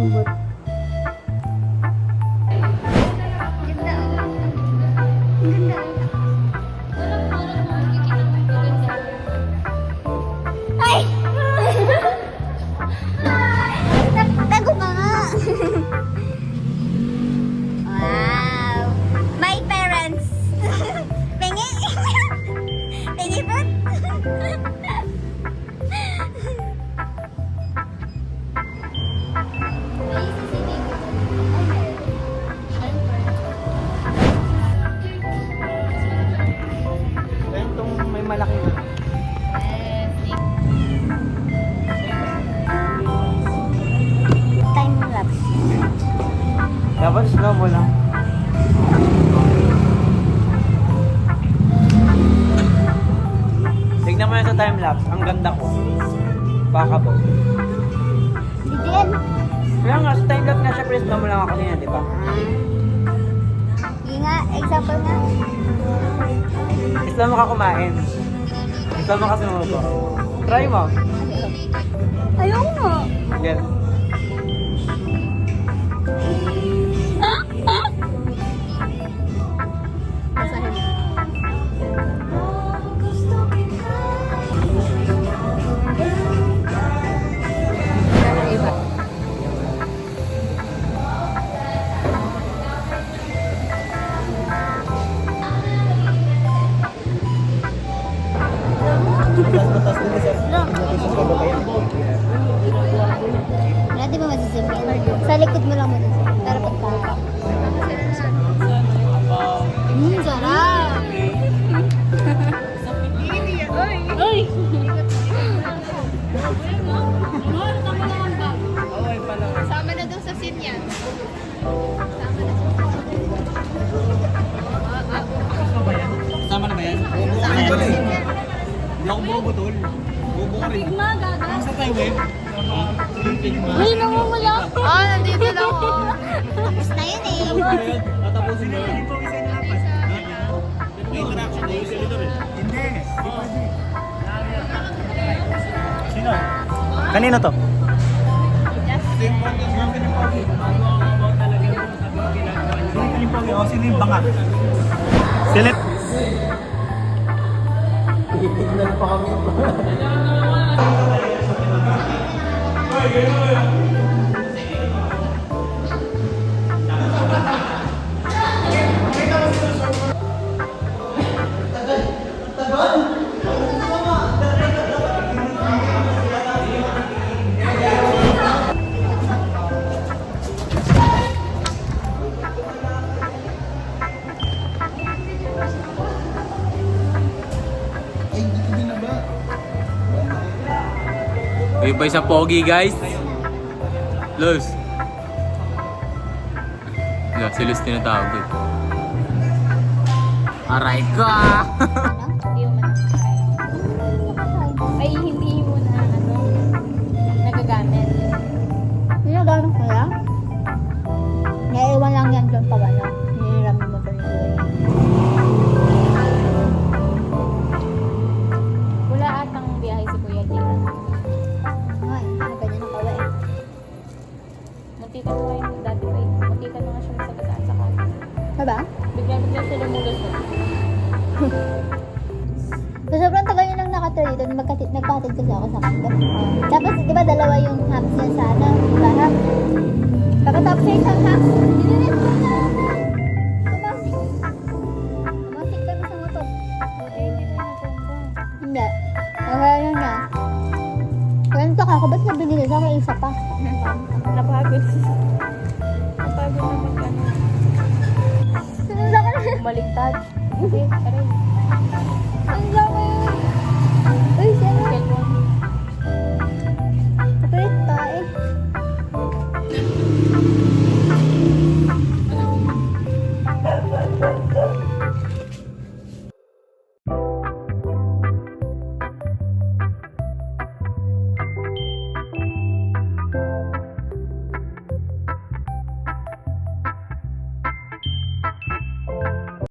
malambot. Ganda oh. Ganda oh. Ay! Tago ka nga. Wow! My parents! Pengi! Pengi po! Ayan itong may malaki na. Time lapse. Dapat slow mo lang. Tignan mo yan sa time-lapse. Ang ganda ko. Baka po. Dito yan. Kaya nga, sa time-lapse nga siya, press mo lang ako kanina, di ba? Sige nga, example nga. Islam mo ka kumain. Islam mo ka sumubo. Try mo. Ayaw nga. Get. Basahin mo. Iba. Wala, di ba masisipin? Sa likod mo lang mo dun. Pero pagka... Sarap! Uy! Sama na daw sa scene yan. Sama na ba yan? Hindi ako bumubutol. Bubo ka rin. Sa tayo, web. Uy, namumula! Ah, nandito lang ako. Tapos na yun eh. Tatapusin mo. Hindi po isa yung lapas. May interaction na yung senator eh. Hindi. Sino? Kanino to? Sino yung banga? Silit. Titignan pa kami. Yung pa isang pogi, guys. Luz. Wala, si Luz tinatawag eh. Aray ka! Hindi mo ay hindi mo na nagagamit. Ginagamit ko lang? Naiiwan lang yan dyan pa wala. Niliramin mo doon yung Wala atang biyahe si Kuya Jay. ay, ganyan ang kawa eh. Muntikan mo kayo dati pa eh. Muntikan mo nga siya masagasaan sa kanya. Diba? Bigla siya lumulos. So, sobrang tagal yun lang nakatira dito. Nagpatid kasi ako sa kanto. Tapos, di ba dalawa yung hams niya sa ano? Lahat. Pagkatapos sa isang hams, dinilit ko na. Tumasik. Tumasik kami sa motor. Hindi. Kaya na. Ganito ka ako, ba't nabili sa akin isa pa? Napagod. Napagod na magkano. Sinundan ka na. Maligtad. Kasi, aray. Ang laki. Uy, sino? Cellphone